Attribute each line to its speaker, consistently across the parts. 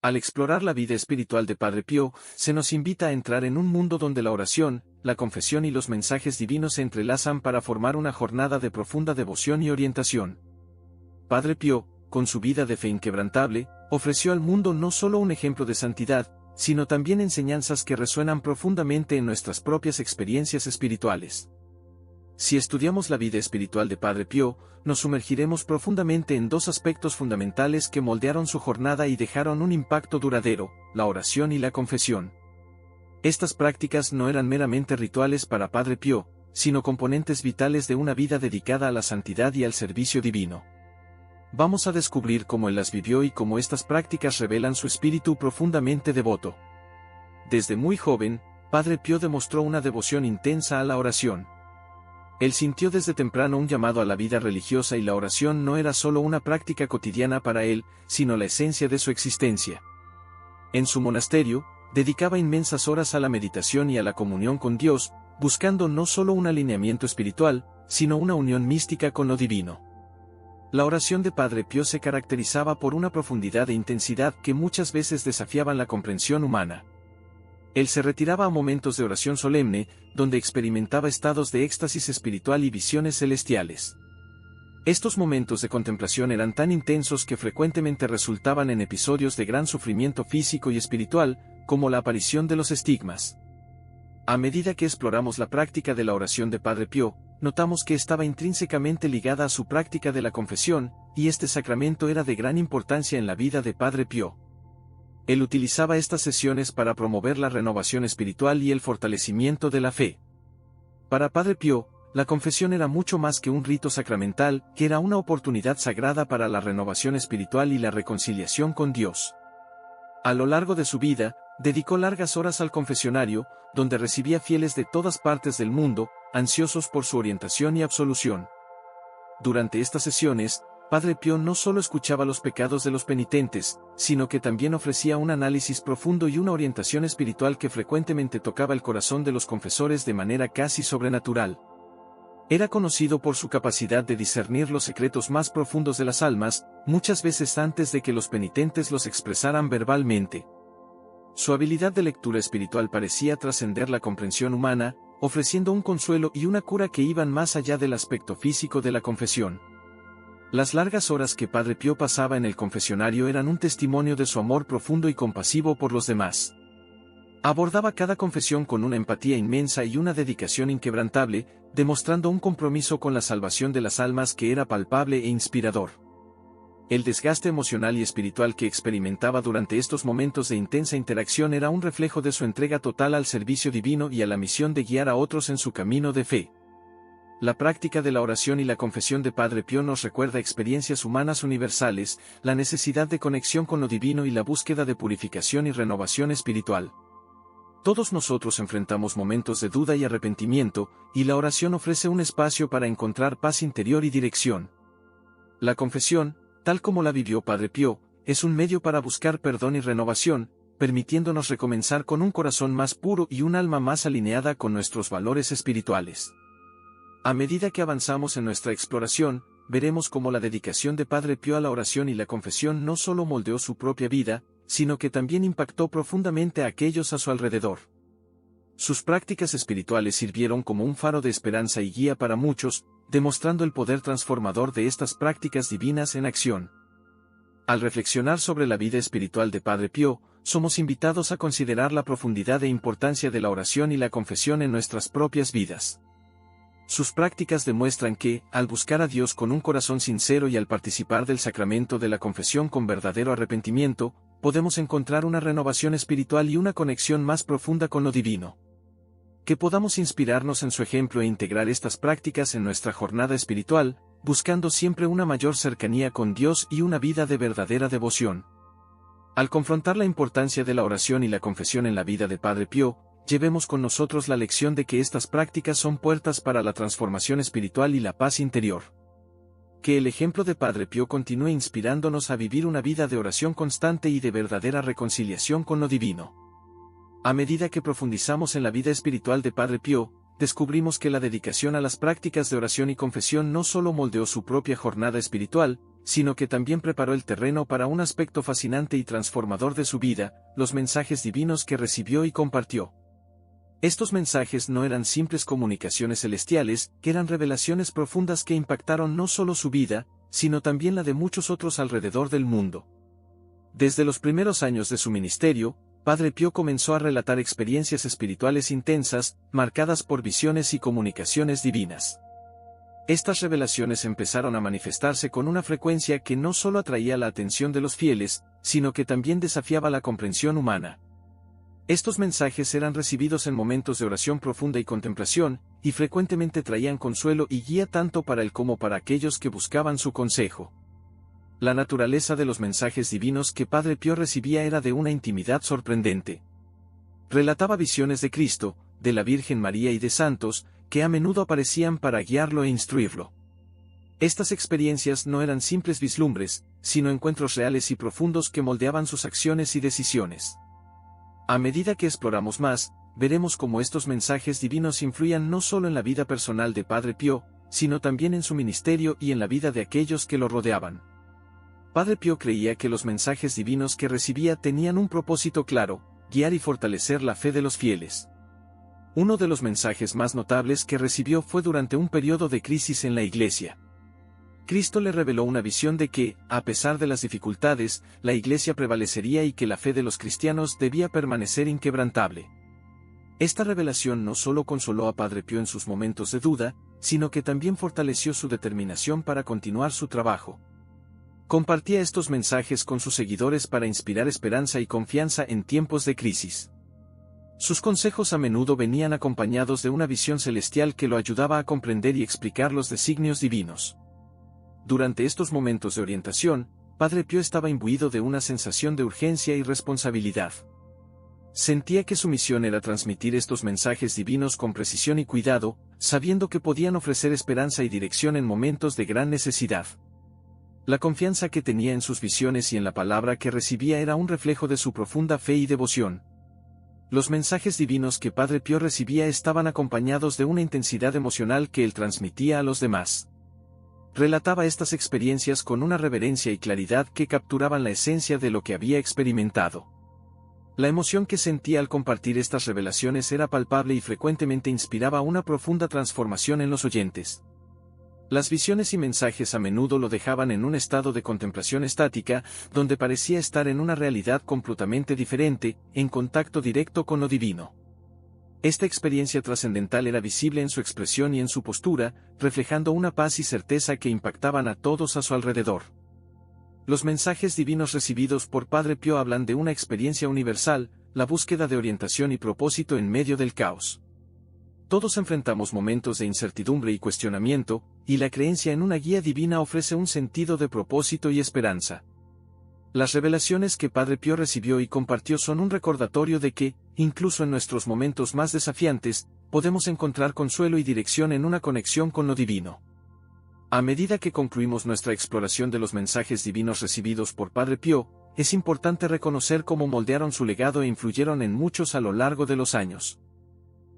Speaker 1: Al explorar la vida espiritual de Padre Pío, se nos invita a entrar en un mundo donde la oración, la confesión y los mensajes divinos se entrelazan para formar una jornada de profunda devoción y orientación. Padre Pío, con su vida de fe inquebrantable, ofreció al mundo no solo un ejemplo de santidad, sino también enseñanzas que resuenan profundamente en nuestras propias experiencias espirituales. Si estudiamos la vida espiritual de Padre Pío, nos sumergiremos profundamente en dos aspectos fundamentales que moldearon su jornada y dejaron un impacto duradero: la oración y la confesión. Estas prácticas no eran meramente rituales para Padre Pío, sino componentes vitales de una vida dedicada a la santidad y al servicio divino. Vamos a descubrir cómo él las vivió y cómo estas prácticas revelan su espíritu profundamente devoto. Desde muy joven, Padre Pío demostró una devoción intensa a la oración. Él sintió desde temprano un llamado a la vida religiosa y la oración no era solo una práctica cotidiana para él, sino la esencia de su existencia. En su monasterio, dedicaba inmensas horas a la meditación y a la comunión con Dios, buscando no solo un alineamiento espiritual, sino una unión mística con lo divino. La oración de Padre Pío se caracterizaba por una profundidad e intensidad que muchas veces desafiaban la comprensión humana. Él se retiraba a momentos de oración solemne, donde experimentaba estados de éxtasis espiritual y visiones celestiales. Estos momentos de contemplación eran tan intensos que frecuentemente resultaban en episodios de gran sufrimiento físico y espiritual, como la aparición de los estigmas. A medida que exploramos la práctica de la oración de Padre Pío, notamos que estaba intrínsecamente ligada a su práctica de la confesión, y este sacramento era de gran importancia en la vida de Padre Pío. Él utilizaba estas sesiones para promover la renovación espiritual y el fortalecimiento de la fe. Para Padre Pío, la confesión era mucho más que un rito sacramental, que era una oportunidad sagrada para la renovación espiritual y la reconciliación con Dios. A lo largo de su vida, dedicó largas horas al confesionario, donde recibía fieles de todas partes del mundo, ansiosos por su orientación y absolución. Durante estas sesiones, Padre Pío no solo escuchaba los pecados de los penitentes, sino que también ofrecía un análisis profundo y una orientación espiritual que frecuentemente tocaba el corazón de los confesores de manera casi sobrenatural. Era conocido por su capacidad de discernir los secretos más profundos de las almas, muchas veces antes de que los penitentes los expresaran verbalmente. Su habilidad de lectura espiritual parecía trascender la comprensión humana, ofreciendo un consuelo y una cura que iban más allá del aspecto físico de la confesión. Las largas horas que Padre Pío pasaba en el confesionario eran un testimonio de su amor profundo y compasivo por los demás. Abordaba cada confesión con una empatía inmensa y una dedicación inquebrantable, demostrando un compromiso con la salvación de las almas que era palpable e inspirador. El desgaste emocional y espiritual que experimentaba durante estos momentos de intensa interacción era un reflejo de su entrega total al servicio divino y a la misión de guiar a otros en su camino de fe. La práctica de la oración y la confesión de Padre Pío nos recuerda experiencias humanas universales, la necesidad de conexión con lo divino y la búsqueda de purificación y renovación espiritual. Todos nosotros enfrentamos momentos de duda y arrepentimiento, y la oración ofrece un espacio para encontrar paz interior y dirección. La confesión, tal como la vivió Padre Pío, es un medio para buscar perdón y renovación, permitiéndonos recomenzar con un corazón más puro y un alma más alineada con nuestros valores espirituales. A medida que avanzamos en nuestra exploración, veremos cómo la dedicación de Padre Pío a la oración y la confesión no solo moldeó su propia vida, sino que también impactó profundamente a aquellos a su alrededor. Sus prácticas espirituales sirvieron como un faro de esperanza y guía para muchos, demostrando el poder transformador de estas prácticas divinas en acción. Al reflexionar sobre la vida espiritual de Padre Pío, somos invitados a considerar la profundidad e importancia de la oración y la confesión en nuestras propias vidas. Sus prácticas demuestran que, al buscar a Dios con un corazón sincero y al participar del sacramento de la confesión con verdadero arrepentimiento, podemos encontrar una renovación espiritual y una conexión más profunda con lo divino. Que podamos inspirarnos en su ejemplo e integrar estas prácticas en nuestra jornada espiritual, buscando siempre una mayor cercanía con Dios y una vida de verdadera devoción. Al confrontar la importancia de la oración y la confesión en la vida de Padre Pío, llevemos con nosotros la lección de que estas prácticas son puertas para la transformación espiritual y la paz interior. Que el ejemplo de Padre Pío continúe inspirándonos a vivir una vida de oración constante y de verdadera reconciliación con lo divino. A medida que profundizamos en la vida espiritual de Padre Pío, descubrimos que la dedicación a las prácticas de oración y confesión no solo moldeó su propia jornada espiritual, sino que también preparó el terreno para un aspecto fascinante y transformador de su vida, los mensajes divinos que recibió y compartió. Estos mensajes no eran simples comunicaciones celestiales, eran revelaciones profundas que impactaron no solo su vida, sino también la de muchos otros alrededor del mundo. Desde los primeros años de su ministerio, Padre Pío comenzó a relatar experiencias espirituales intensas, marcadas por visiones y comunicaciones divinas. Estas revelaciones empezaron a manifestarse con una frecuencia que no solo atraía la atención de los fieles, sino que también desafiaba la comprensión humana. Estos mensajes eran recibidos en momentos de oración profunda y contemplación, y frecuentemente traían consuelo y guía tanto para él como para aquellos que buscaban su consejo. La naturaleza de los mensajes divinos que Padre Pío recibía era de una intimidad sorprendente. Relataba visiones de Cristo, de la Virgen María y de santos, que a menudo aparecían para guiarlo e instruirlo. Estas experiencias no eran simples vislumbres, sino encuentros reales y profundos que moldeaban sus acciones y decisiones. A medida que exploramos más, veremos cómo estos mensajes divinos influían no solo en la vida personal de Padre Pío, sino también en su ministerio y en la vida de aquellos que lo rodeaban. Padre Pío creía que los mensajes divinos que recibía tenían un propósito claro: guiar y fortalecer la fe de los fieles. Uno de los mensajes más notables que recibió fue durante un periodo de crisis en la Iglesia. Cristo le reveló una visión de que, a pesar de las dificultades, la Iglesia prevalecería y que la fe de los cristianos debía permanecer inquebrantable. Esta revelación no solo consoló a Padre Pío en sus momentos de duda, sino que también fortaleció su determinación para continuar su trabajo. Compartía estos mensajes con sus seguidores para inspirar esperanza y confianza en tiempos de crisis. Sus consejos a menudo venían acompañados de una visión celestial que lo ayudaba a comprender y explicar los designios divinos. Durante estos momentos de orientación, Padre Pío estaba imbuido de una sensación de urgencia y responsabilidad. Sentía que su misión era transmitir estos mensajes divinos con precisión y cuidado, sabiendo que podían ofrecer esperanza y dirección en momentos de gran necesidad. La confianza que tenía en sus visiones y en la palabra que recibía era un reflejo de su profunda fe y devoción. Los mensajes divinos que Padre Pío recibía estaban acompañados de una intensidad emocional que él transmitía a los demás. Relataba estas experiencias con una reverencia y claridad que capturaban la esencia de lo que había experimentado. La emoción que sentía al compartir estas revelaciones era palpable y frecuentemente inspiraba una profunda transformación en los oyentes. Las visiones y mensajes a menudo lo dejaban en un estado de contemplación estática, donde parecía estar en una realidad completamente diferente, en contacto directo con lo divino. Esta experiencia trascendental era visible en su expresión y en su postura, reflejando una paz y certeza que impactaban a todos a su alrededor. Los mensajes divinos recibidos por Padre Pío hablan de una experiencia universal, la búsqueda de orientación y propósito en medio del caos. Todos enfrentamos momentos de incertidumbre y cuestionamiento, y la creencia en una guía divina ofrece un sentido de propósito y esperanza. Las revelaciones que Padre Pío recibió y compartió son un recordatorio de que, incluso en nuestros momentos más desafiantes, podemos encontrar consuelo y dirección en una conexión con lo divino. A medida que concluimos nuestra exploración de los mensajes divinos recibidos por Padre Pío, es importante reconocer cómo moldearon su legado e influyeron en muchos a lo largo de los años.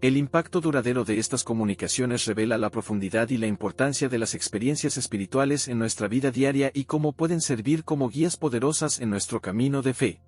Speaker 1: El impacto duradero de estas comunicaciones revela la profundidad y la importancia de las experiencias espirituales en nuestra vida diaria y cómo pueden servir como guías poderosas en nuestro camino de fe.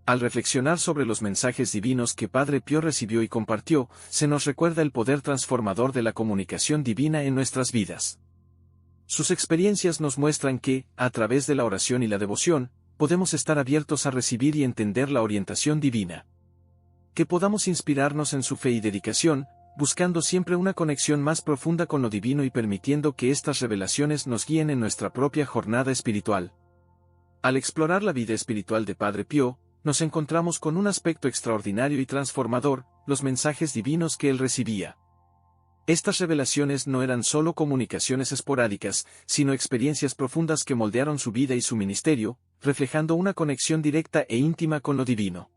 Speaker 1: Al reflexionar sobre los mensajes divinos que Padre Pío recibió y compartió, se nos recuerda el poder transformador de la comunicación divina en nuestras vidas. Sus experiencias nos muestran que, a través de la oración y la devoción, podemos estar abiertos a recibir y entender la orientación divina. Que podamos inspirarnos en su fe y dedicación, buscando siempre una conexión más profunda con lo divino y permitiendo que estas revelaciones nos guíen en nuestra propia jornada espiritual. Al explorar la vida espiritual de Padre Pío, nos encontramos con un aspecto extraordinario y transformador: los mensajes divinos que él recibía. Estas revelaciones no eran solo comunicaciones esporádicas, sino experiencias profundas que moldearon su vida y su ministerio, reflejando una conexión directa e íntima con lo divino.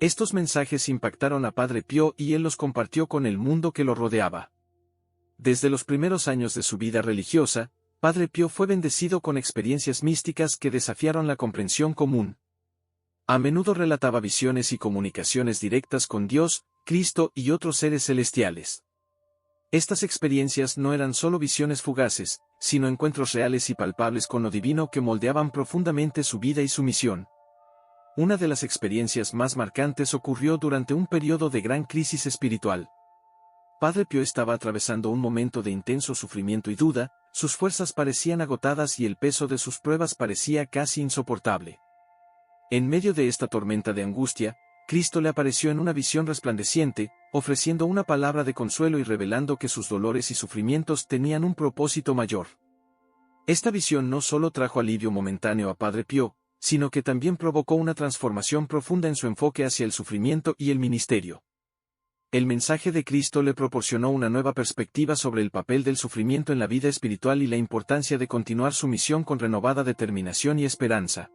Speaker 1: Estos mensajes impactaron a Padre Pío y él los compartió con el mundo que lo rodeaba. Desde los primeros años de su vida religiosa, Padre Pío fue bendecido con experiencias místicas que desafiaron la comprensión común. A menudo relataba visiones y comunicaciones directas con Dios, Cristo y otros seres celestiales. Estas experiencias no eran solo visiones fugaces, sino encuentros reales y palpables con lo divino que moldeaban profundamente su vida y su misión. Una de las experiencias más marcantes ocurrió durante un periodo de gran crisis espiritual. Padre Pío estaba atravesando un momento de intenso sufrimiento y duda, sus fuerzas parecían agotadas y el peso de sus pruebas parecía casi insoportable. En medio de esta tormenta de angustia, Cristo le apareció en una visión resplandeciente, ofreciendo una palabra de consuelo y revelando que sus dolores y sufrimientos tenían un propósito mayor. Esta visión no solo trajo alivio momentáneo a Padre Pío, sino que también provocó una transformación profunda en su enfoque hacia el sufrimiento y el ministerio. El mensaje de Cristo le proporcionó una nueva perspectiva sobre el papel del sufrimiento en la vida espiritual y la importancia de continuar su misión con renovada determinación y esperanza.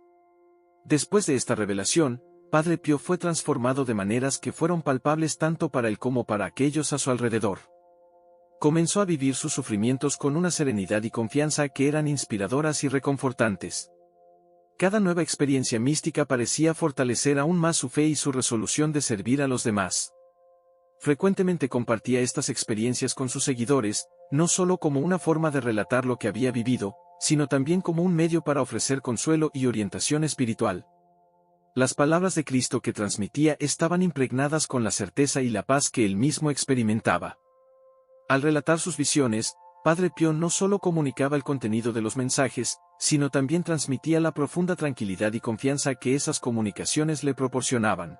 Speaker 1: Después de esta revelación, Padre Pío fue transformado de maneras que fueron palpables tanto para él como para aquellos a su alrededor. Comenzó a vivir sus sufrimientos con una serenidad y confianza que eran inspiradoras y reconfortantes. Cada nueva experiencia mística parecía fortalecer aún más su fe y su resolución de servir a los demás. Frecuentemente compartía estas experiencias con sus seguidores, no solo como una forma de relatar lo que había vivido, sino también como un medio para ofrecer consuelo y orientación espiritual. Las palabras de Cristo que transmitía estaban impregnadas con la certeza y la paz que él mismo experimentaba. Al relatar sus visiones, Padre Pío no solo comunicaba el contenido de los mensajes, sino también transmitía la profunda tranquilidad y confianza que esas comunicaciones le proporcionaban.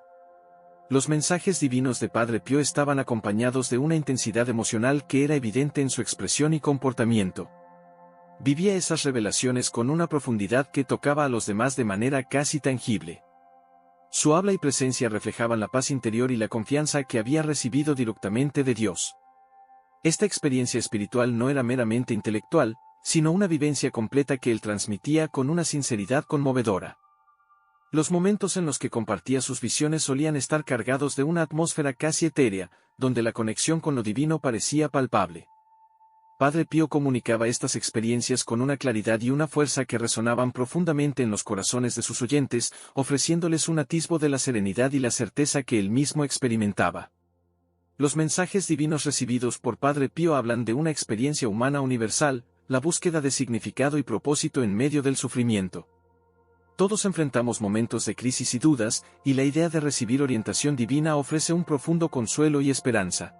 Speaker 1: Los mensajes divinos de Padre Pío estaban acompañados de una intensidad emocional que era evidente en su expresión y comportamiento. Vivía esas revelaciones con una profundidad que tocaba a los demás de manera casi tangible. Su habla y presencia reflejaban la paz interior y la confianza que había recibido directamente de Dios. Esta experiencia espiritual no era meramente intelectual, sino una vivencia completa que él transmitía con una sinceridad conmovedora. Los momentos en los que compartía sus visiones solían estar cargados de una atmósfera casi etérea, donde la conexión con lo divino parecía palpable. Padre Pío comunicaba estas experiencias con una claridad y una fuerza que resonaban profundamente en los corazones de sus oyentes, ofreciéndoles un atisbo de la serenidad y la certeza que él mismo experimentaba. Los mensajes divinos recibidos por Padre Pío hablan de una experiencia humana universal, la búsqueda de significado y propósito en medio del sufrimiento. Todos enfrentamos momentos de crisis y dudas, y la idea de recibir orientación divina ofrece un profundo consuelo y esperanza.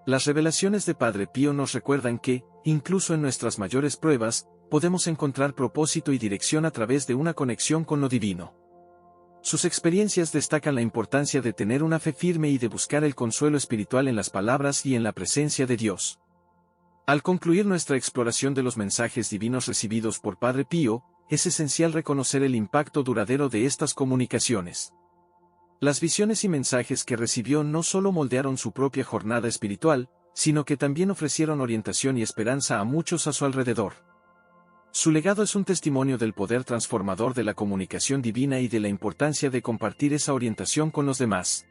Speaker 1: Las revelaciones de Padre Pío nos recuerdan que, incluso en nuestras mayores pruebas, podemos encontrar propósito y dirección a través de una conexión con lo divino. Sus experiencias destacan la importancia de tener una fe firme y de buscar el consuelo espiritual en las palabras y en la presencia de Dios. Al concluir nuestra exploración de los mensajes divinos recibidos por Padre Pío, es esencial reconocer el impacto duradero de estas comunicaciones. Las visiones y mensajes que recibió no solo moldearon su propia jornada espiritual, sino que también ofrecieron orientación y esperanza a muchos a su alrededor. Su legado es un testimonio del poder transformador de la comunicación divina y de la importancia de compartir esa orientación con los demás.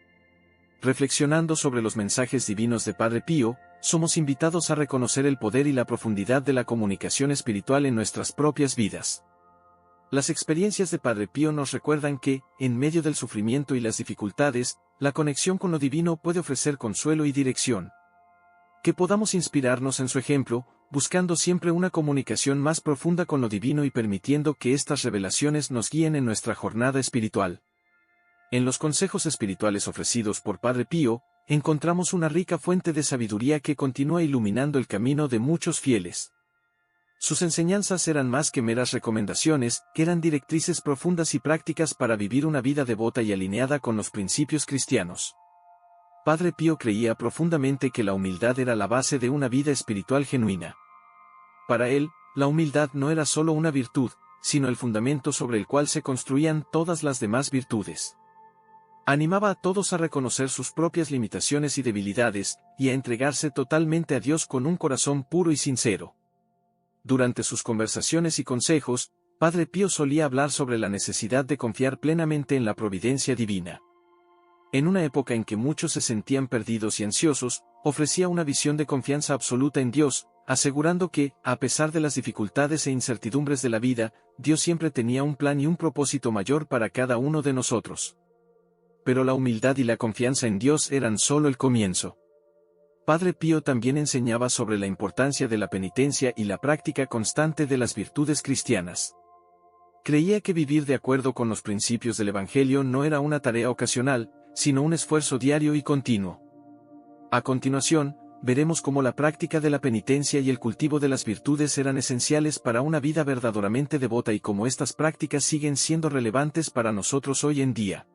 Speaker 1: Reflexionando sobre los mensajes divinos de Padre Pío, somos invitados a reconocer el poder y la profundidad de la comunicación espiritual en nuestras propias vidas. Las experiencias de Padre Pío nos recuerdan que, en medio del sufrimiento y las dificultades, la conexión con lo divino puede ofrecer consuelo y dirección. Que podamos inspirarnos en su ejemplo, buscando siempre una comunicación más profunda con lo divino y permitiendo que estas revelaciones nos guíen en nuestra jornada espiritual. En los consejos espirituales ofrecidos por Padre Pío, encontramos una rica fuente de sabiduría que continúa iluminando el camino de muchos fieles. Sus enseñanzas eran más que meras recomendaciones, eran directrices profundas y prácticas para vivir una vida devota y alineada con los principios cristianos. Padre Pío creía profundamente que la humildad era la base de una vida espiritual genuina. Para él, la humildad no era solo una virtud, sino el fundamento sobre el cual se construían todas las demás virtudes. Animaba a todos a reconocer sus propias limitaciones y debilidades, y a entregarse totalmente a Dios con un corazón puro y sincero. Durante sus conversaciones y consejos, Padre Pío solía hablar sobre la necesidad de confiar plenamente en la providencia divina. En una época en que muchos se sentían perdidos y ansiosos, ofrecía una visión de confianza absoluta en Dios, asegurando que, a pesar de las dificultades e incertidumbres de la vida, Dios siempre tenía un plan y un propósito mayor para cada uno de nosotros. Pero la humildad y la confianza en Dios eran solo el comienzo. Padre Pío también enseñaba sobre la importancia de la penitencia y la práctica constante de las virtudes cristianas. Creía que vivir de acuerdo con los principios del Evangelio no era una tarea ocasional, sino un esfuerzo diario y continuo. A continuación, veremos cómo la práctica de la penitencia y el cultivo de las virtudes eran esenciales para una vida verdaderamente devota y cómo estas prácticas siguen siendo relevantes para nosotros hoy en día.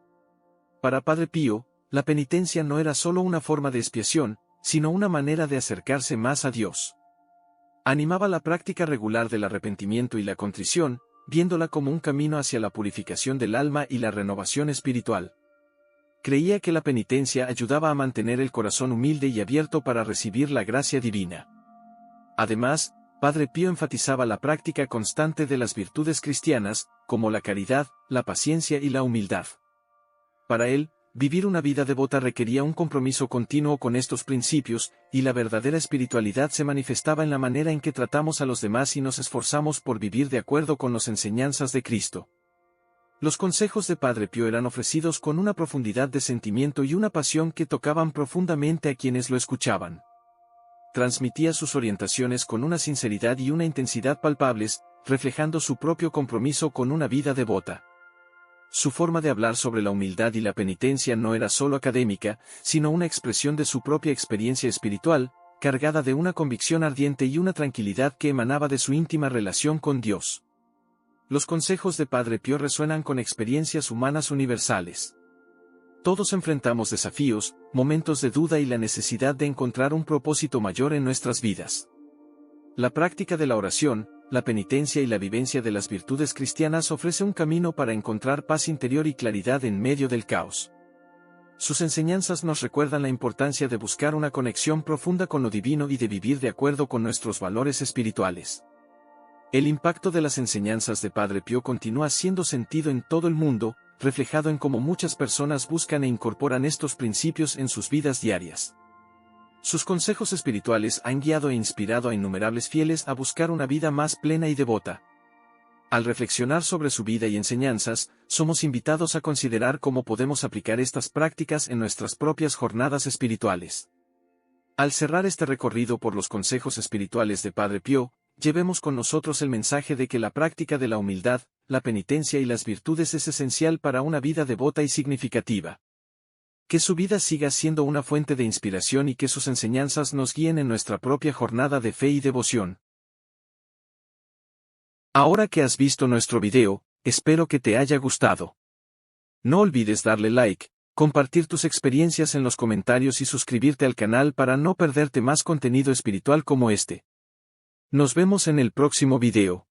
Speaker 1: Para Padre Pío, la penitencia no era solo una forma de expiación, sino una manera de acercarse más a Dios. Animaba la práctica regular del arrepentimiento y la contrición, viéndola como un camino hacia la purificación del alma y la renovación espiritual. Creía que la penitencia ayudaba a mantener el corazón humilde y abierto para recibir la gracia divina. Además, Padre Pío enfatizaba la práctica constante de las virtudes cristianas, como la caridad, la paciencia y la humildad. Para él, vivir una vida devota requería un compromiso continuo con estos principios, y la verdadera espiritualidad se manifestaba en la manera en que tratamos a los demás y nos esforzamos por vivir de acuerdo con las enseñanzas de Cristo. Los consejos de Padre Pío eran ofrecidos con una profundidad de sentimiento y una pasión que tocaban profundamente a quienes lo escuchaban. Transmitía sus orientaciones con una sinceridad y una intensidad palpables, reflejando su propio compromiso con una vida devota. Su forma de hablar sobre la humildad y la penitencia no era solo académica, sino una expresión de su propia experiencia espiritual, cargada de una convicción ardiente y una tranquilidad que emanaba de su íntima relación con Dios. Los consejos de Padre Pío resuenan con experiencias humanas universales. Todos enfrentamos desafíos, momentos de duda y la necesidad de encontrar un propósito mayor en nuestras vidas. La práctica de la oración, la penitencia y la vivencia de las virtudes cristianas ofrece un camino para encontrar paz interior y claridad en medio del caos. Sus enseñanzas nos recuerdan la importancia de buscar una conexión profunda con lo divino y de vivir de acuerdo con nuestros valores espirituales. El impacto de las enseñanzas de Padre Pío continúa siendo sentido en todo el mundo, reflejado en cómo muchas personas buscan e incorporan estos principios en sus vidas diarias. Sus consejos espirituales han guiado e inspirado a innumerables fieles a buscar una vida más plena y devota. Al reflexionar sobre su vida y enseñanzas, somos invitados a considerar cómo podemos aplicar estas prácticas en nuestras propias jornadas espirituales. Al cerrar este recorrido por los consejos espirituales de Padre Pío, llevemos con nosotros el mensaje de que la práctica de la humildad, la penitencia y las virtudes es esencial para una vida devota y significativa. Que su vida siga siendo una fuente de inspiración y que sus enseñanzas nos guíen en nuestra propia jornada de fe y devoción. Ahora que has visto nuestro video, espero que te haya gustado. No olvides darle like, compartir tus experiencias en los comentarios y suscribirte al canal para no perderte más contenido espiritual como este. Nos vemos en el próximo video.